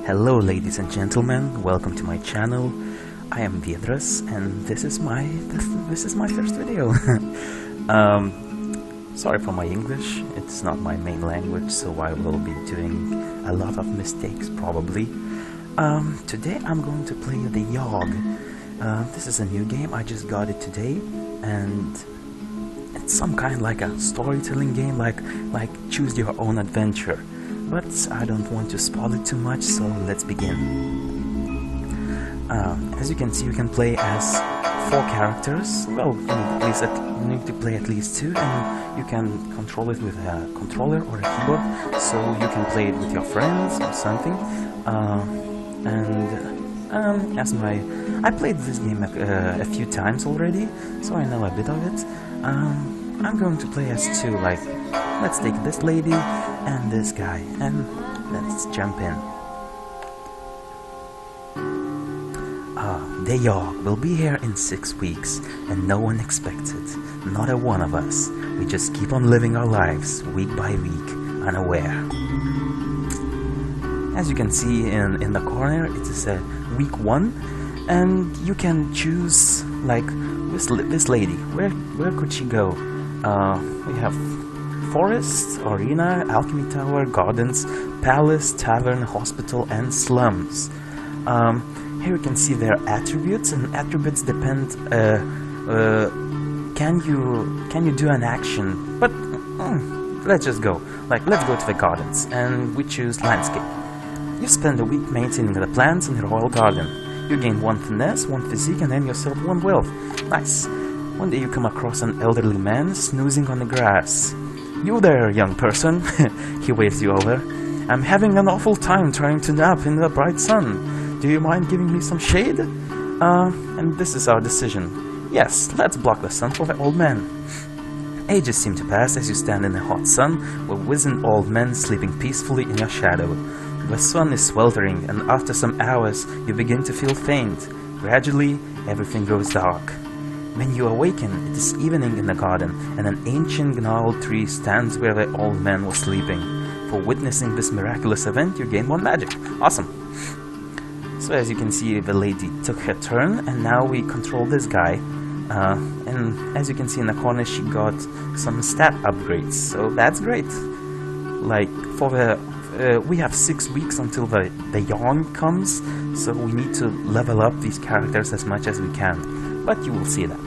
Hello ladies and gentlemen, welcome to my channel. I am Viedras and this is my first video. Sorry for my English, it's not my main language, so I will be doing a lot of mistakes probably. Today I'm going to play the Yawhg. This is a new game, I just got it today, and it's some kind like a storytelling game, like choose your own adventure. But I don't want to spoil it too much, so let's begin. As you can see, you can play as 4 characters. Well, you need to play at least 2, and you can control it with a controller or a keyboard, so you can play it with your friends or something. I played this game a few times already, so I know a bit of it. I'm going to play as 2, like, let's take this lady and this guy, and let's jump in. The Yawhg will be here in 6 weeks, and no one expects it, not a one of us. We just keep on living our lives, week by week, unaware. As you can see in the corner, it is week 1, and you can choose, like, this lady. Where could she go? We have forest, arena, alchemy tower, gardens, palace, tavern, hospital, and slums. Here you can see their attributes, and attributes depend. Can you do an action? But let's just go. Like, let's go to the gardens, and we choose landscape. You spend a week maintaining the plants in the royal garden. You gain 1 finesse, 1 physique, and then yourself 1 wealth. Nice. One day you come across an elderly man snoozing on the grass. "You there, young person," he waves you over. "I'm having an awful time trying to nap in the bright sun. Do you mind giving me some shade?" And this is our decision. Yes, let's block the sun for the old man. Ages seem to pass as you stand in the hot sun, with wizened old men sleeping peacefully in your shadow. The sun is sweltering, and after some hours you begin to feel faint. Gradually, everything goes dark. When you awaken, it is evening in the garden, and an ancient gnarled tree stands where the old man was sleeping. For witnessing this miraculous event, you gain 1 magic. Awesome! So as you can see, the lady took her turn, and now we control this guy. And as you can see in the corner, she got some stat upgrades, so that's great. Like, for the we have 6 weeks until the Yawhg comes, so we need to level up these characters as much as we can. But you will see that.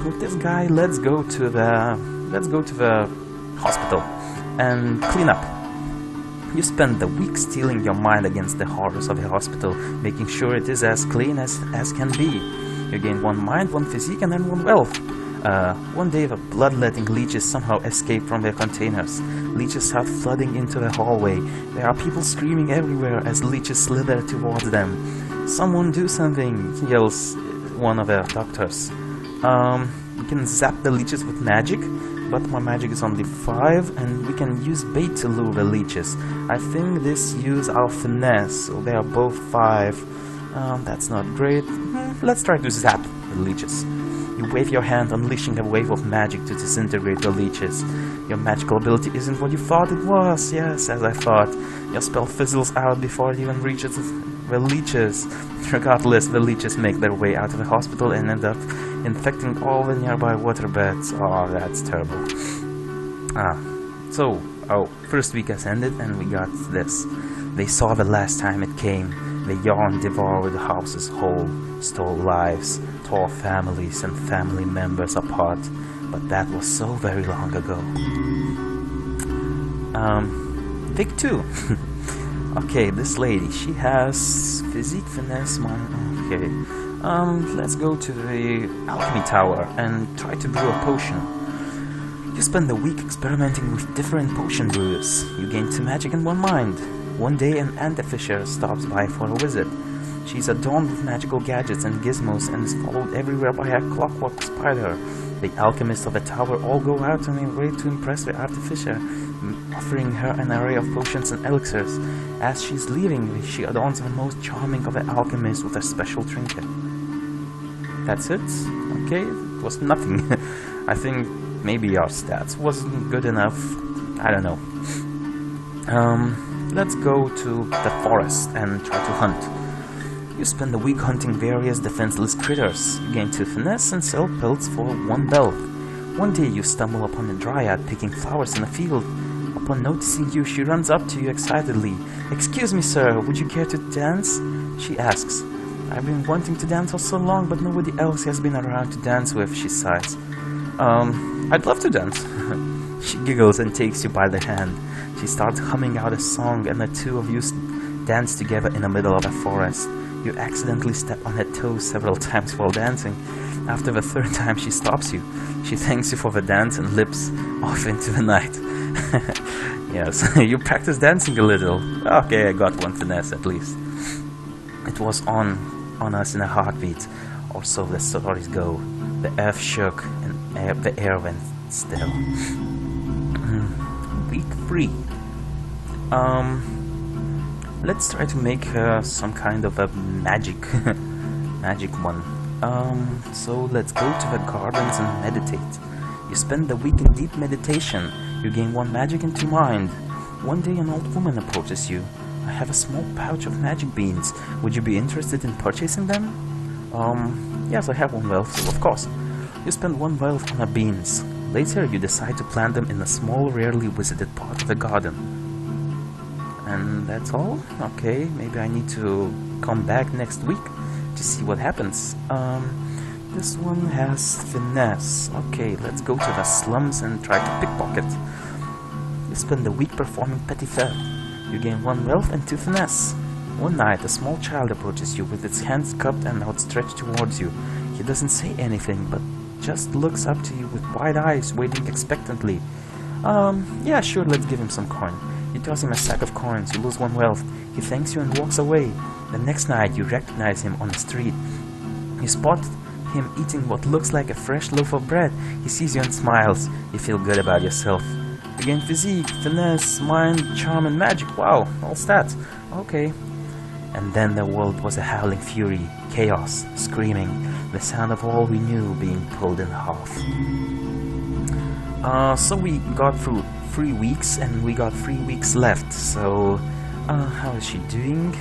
With this guy, let's go to the hospital and clean up. You spend the week steeling your mind against the horrors of the hospital, making sure it is as clean as can be. You gain 1 mind, 1 physique, and then 1 wealth. One day the bloodletting leeches somehow escape from their containers. Leeches start flooding into the hallway. There are people screaming everywhere as leeches slither towards them. "Someone do something," yells one of the doctors. We can zap the leeches with magic, but my magic is only 5, and we can use bait to lure the leeches. I think this use our finesse, so they are both 5. That's not great. Let's try to zap the leeches. You wave your hand, unleashing a wave of magic to disintegrate the leeches. Your magical ability isn't what you thought it was. Yes, as I thought. Your spell fizzles out before it even reaches the leeches. Regardless, the leeches make their way out of the hospital and end up infecting all the nearby waterbeds. Oh, that's terrible. First week has ended, and we got this. They saw the last time it came. The Yawhg devoured the houses whole, stole lives, tore families and family members apart. But that was so very long ago. Pick 2. Okay, this lady, she has physique, finesse, okay. Let's go to the alchemy tower and try to brew a potion. You spend the week experimenting with different potion brews. You gain 2 magic and 1 mind. One day an ant-fisher stops by for a visit. She's adorned with magical gadgets and gizmos and is followed everywhere by a clockwork spider. The alchemists of the tower all go out on their way to impress the artificer, offering her an array of potions and elixirs. As she's leaving, she adorns the most charming of the alchemists with a special trinket. That's it? Okay, it was nothing. I think maybe our stats wasn't good enough. I don't know. let's go to the forest and try to hunt. You spend a week hunting various defenseless critters. You gain 2 finesse and sell pelts for 1 wealth. One day you stumble upon a dryad picking flowers in a field. Upon noticing you, she runs up to you excitedly. "Excuse me, sir, would you care to dance?" she asks. "I've been wanting to dance for so long, but nobody else has been around to dance with," she sighs. I'd love to dance." She giggles and takes you by the hand. She starts humming out a song, and the two of you dance together in the middle of a forest. You accidentally step on her toes several times while dancing. After the 3rd time, she stops you. She thanks you for the dance and lips off into the night. Yes, you practice dancing a little. Okay, I got 1 finesse at least. It was on us in a heartbeat, or so the stories go. The earth shook and the air went still. Week 3. Let's try to make some kind of a magic one. So let's go to the gardens and meditate. You spend the week in deep meditation. You gain 1 magic and 2 mind. One day an old woman approaches you. "I have a small pouch of magic beans. Would you be interested in purchasing them?" Yes, I have 1 wealth, so of course. You spend 1 wealth on the beans. Later you decide to plant them in a small, rarely visited part of the garden. And that's all? Okay, maybe I need to come back next week to see what happens. This one has finesse. Okay, let's go to the slums and try to pickpocket. You spend the week performing petty theft. You gain 1 wealth and 2 finesse. One night, a small child approaches you with its hands cupped and outstretched towards you. He doesn't say anything, but just looks up to you with wide eyes, waiting expectantly. Yeah, sure, let's give him some coin. You toss him a sack of coins, you lose 1 wealth. He thanks you and walks away. The next night, you recognize him on the street. You spot him eating what looks like a fresh loaf of bread. He sees you and smiles. You feel good about yourself. You gain physique, finesse, mind, charm, and magic. Wow, all stats. Okay. And then the world was a howling fury, chaos, screaming, the sound of all we knew being pulled in half. So we got through 3 weeks, and we got 3 weeks left. So, how is she doing?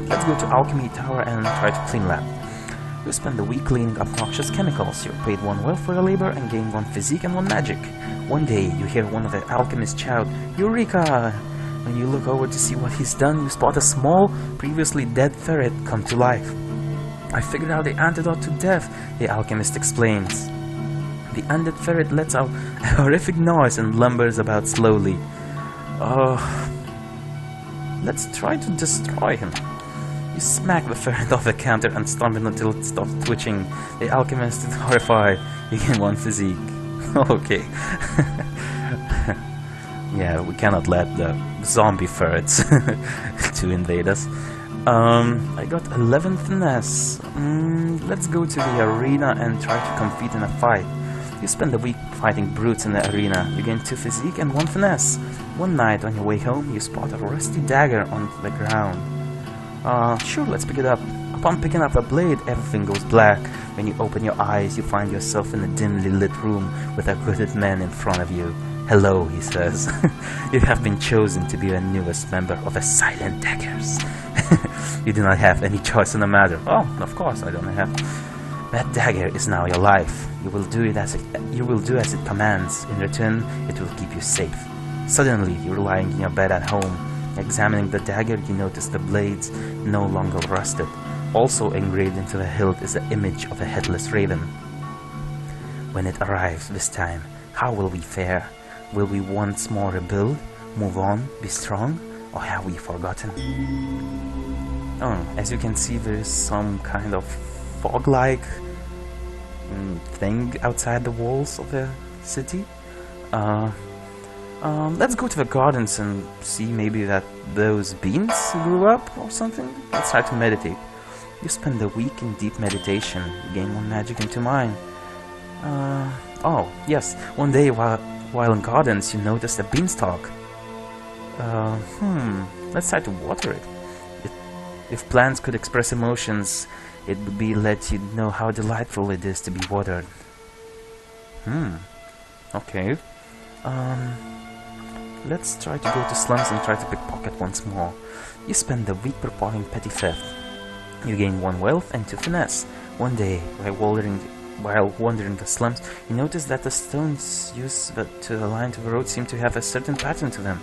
Let's go to Alchemy Tower and try to clean lab. You spend the week cleaning up noxious chemicals. You're paid 1 wealth for your labor and gain 1 physique and 1 magic. One day, you hear one of the alchemists shout, "Eureka!" When you look over to see what he's done, you spot a small, previously dead ferret come to life. "I figured out the antidote to death," the alchemist explains. The undead ferret lets out a horrific noise and lumbers about slowly. Let's try to destroy him. You smack the ferret off the counter and stomp it until it stops twitching. The alchemist is horrified. You gain 1 physique. Okay. Yeah, we cannot let the zombie ferrets to invade us. I got 11 finesse. Let's go to the arena and try to compete in a fight. You spend the week fighting brutes in the arena. You gain 2 physique and 1 finesse. One night on your way home, you spot a rusty dagger on the ground. Sure, let's pick it up. Upon picking up a blade, everything goes black. When you open your eyes, you find yourself in a dimly lit room with a hooded man in front of you. "Hello," he says. "You have been chosen to be the newest member of the Silent Daggers." You do not have any choice in the matter. Oh, of course I don't have. That dagger is now your life. You will do as it commands. In return, it will keep you safe. Suddenly, you're lying in your bed at home. Examining the dagger, you notice the blades no longer rusted. Also engraved into the hilt is the image of a headless raven. When it arrives this time, how will we fare? Will we once more rebuild, move on, be strong, or have we forgotten? Oh, as you can see, there is some kind of fog-like thing outside the walls of the city. Let's go to the gardens and see maybe that those beans grew up or something. Let's try to meditate. You spend a week in deep meditation. You gain 1 magic and 2 mind. Oh, yes. One day while in gardens, you noticed a beanstalk. Let's try to water it. If plants could express emotions, it would be let you know how delightful it is to be watered. let's try to go to slums and try to pickpocket once more. You spend the week preparing petty theft. You gain 1 wealth and 2 finesse. One day, while wandering the slums, you notice that the stones used to align to the road seem to have a certain pattern to them.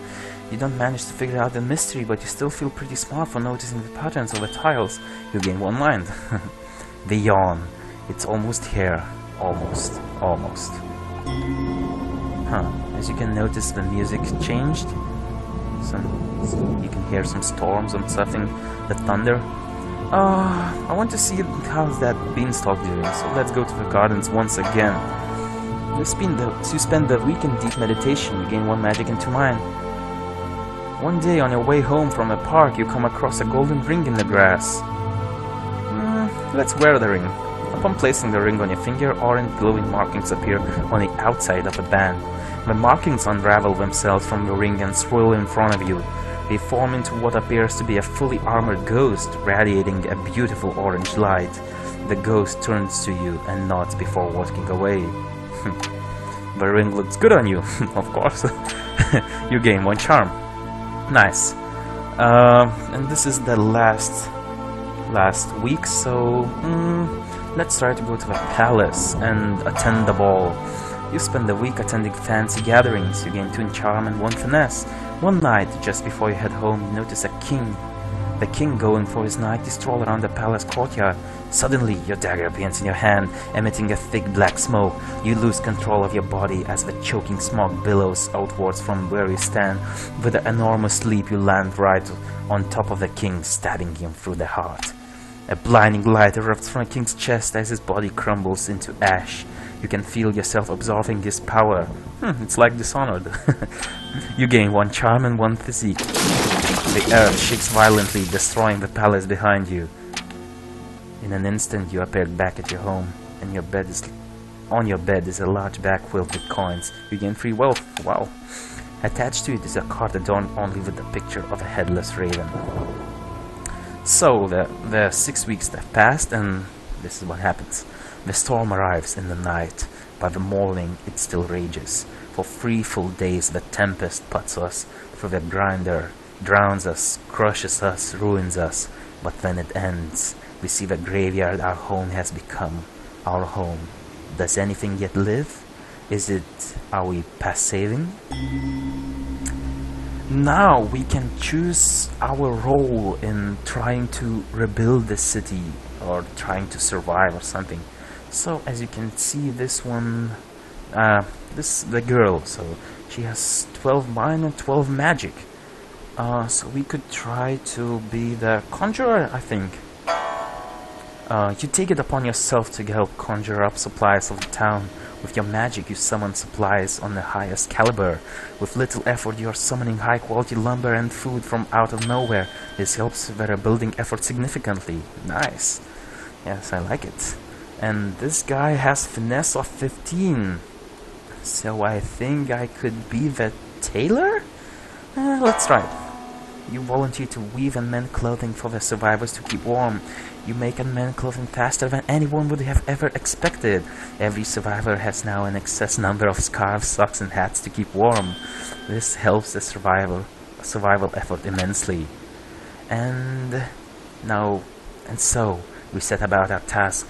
You don't manage to figure out the mystery, but you still feel pretty smart for noticing the patterns of the tiles. You gain 1 mind. The yawn. It's almost here. Almost. As you can notice, the music changed. So you can hear some storms and something, the thunder. I want to see how's that beanstalk doing, so let's go to the gardens once again. You spend the week in deep meditation, you gain 1 magic and 2 mind. One day on your way home from a park, you come across a golden ring in the grass. Let's wear the ring. Upon placing the ring on your finger, orange glowing markings appear on the outside of the band. The markings unravel themselves from the ring and swirl in front of you. They form into what appears to be a fully armored ghost, radiating a beautiful orange light. The ghost turns to you and nods before walking away. The ring looks good on you, of course. You gain 1 charm. Nice. And this is the last week, so let's try to go to the palace and attend the ball. You spend the week attending fancy gatherings. You gain 2 charm and 1 finesse. One night, just before you head home, you notice a king. The king going for his nightly stroll around the palace courtyard. Suddenly, your dagger appears in your hand, emitting a thick black smoke. You lose control of your body as the choking smoke billows outwards from where you stand. With an enormous leap, you land right on top of the king, stabbing him through the heart. A blinding light erupts from the king's chest as his body crumbles into ash. You can feel yourself absorbing his power. It's like Dishonored. You gain 1 charm and 1 physique. The earth shakes violently, destroying the palace behind you. In an instant, you appear back at your home, and on your bed is a large bag filled with coins. You gain 3 wealth. Wow. Attached to it is a card adorned only with the picture of a headless raven. So, the 6 weeks have passed, and this is what happens. The storm arrives in the night. By the morning, it still rages. For 3 full days, the tempest puts us through the grinder, drowns us, crushes us, ruins us. But then it ends. We see the graveyard our home has become. Our home. Does anything yet live? Are we past saving? Now we can choose our role in trying to rebuild the city or trying to survive or something. So as you can see, this one, the girl, so she has 12 mind and 12 magic. So we could try to be the conjurer, I think. You take it upon yourself to help conjure up supplies of the town. With your magic, you summon supplies on the highest caliber. With little effort, you are summoning high-quality lumber and food from out of nowhere. This helps the rebuilding effort significantly. Nice. Yes, I like it. And this guy has finesse of 15. So I think I could be the tailor? Let's try it. You volunteer to weave and mend clothing for the survivors to keep warm. You make and mend clothing faster than anyone would have ever expected. Every survivor has now an excess number of scarves, socks and hats to keep warm. This helps the survival effort immensely. And so we set about our task,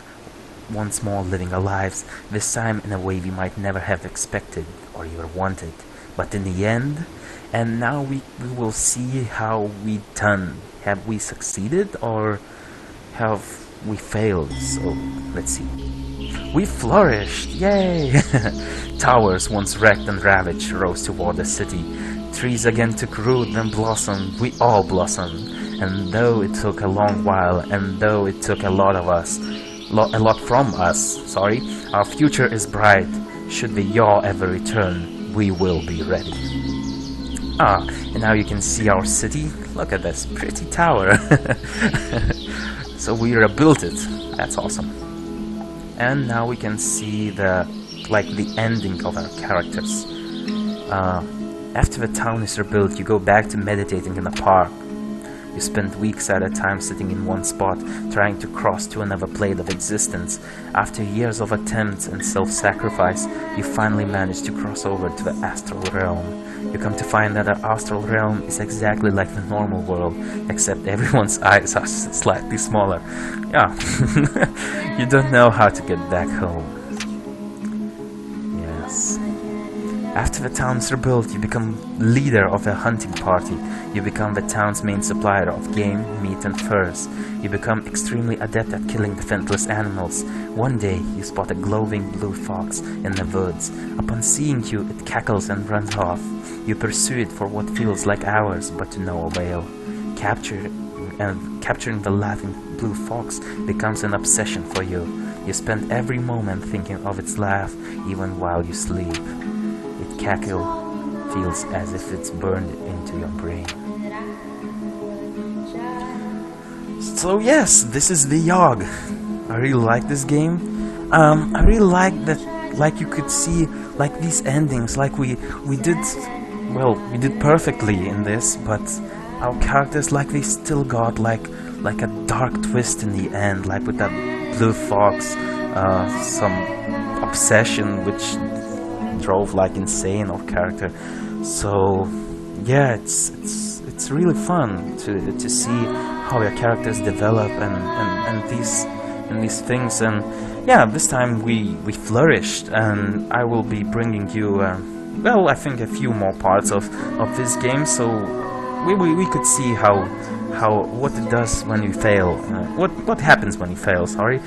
once more living our lives, this time in a way we might never have expected or even wanted. But in the end, and now we will see how we done. Have we succeeded or have we failed? So let's see. We flourished! Yay! Towers once wrecked and ravaged rose toward the city. Trees again took root and blossomed. We all blossomed. And though it took a long while, and though it took a lot from us, our future is bright. Should the Yawhg ever return, we will be ready. And now you can see our city. Look at this pretty tower. So we rebuilt it. That's awesome. And now we can see the ending of our characters. After the town is rebuilt, you go back to meditating in the park. You spend weeks at a time sitting in one spot, trying to cross to another plane of existence. After years of attempts and self-sacrifice, you finally manage to cross over to the astral realm. You come to find that the astral realm is exactly like the normal world, except everyone's eyes are slightly smaller. Yeah, you don't know how to get back home. Yes. After the town's rebuilt, you become leader of a hunting party. You become the town's main supplier of game, meat and furs. You become extremely adept at killing defenseless animals. One day, you spot a glowing blue fox in the woods. Upon seeing you, it cackles and runs off. You pursue it for what feels like hours, but to no avail. Capturing the laughing blue fox becomes an obsession for you. You spend every moment thinking of its laugh, even while you sleep. Its cackle feels as if it's burned into your brain. So yes, this is the Yawhg. I really like this game. I really like that, like you could see, like these endings, like we did perfectly in this, but our characters, like, they still got like a dark twist in the end, like with that blue fox, some obsession which drove like insane our character. So yeah, it's really fun to see how your characters develop and these things. And yeah, this time we flourished, and I will be bringing you well, I think a few more parts of this game, so we could see how what it does when you fail, what happens when you fail. Sorry.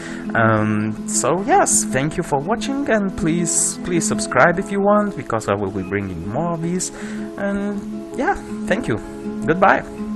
So yes, thank you for watching, and please subscribe if you want, because I will be bringing more of these. And yeah, thank you. Goodbye.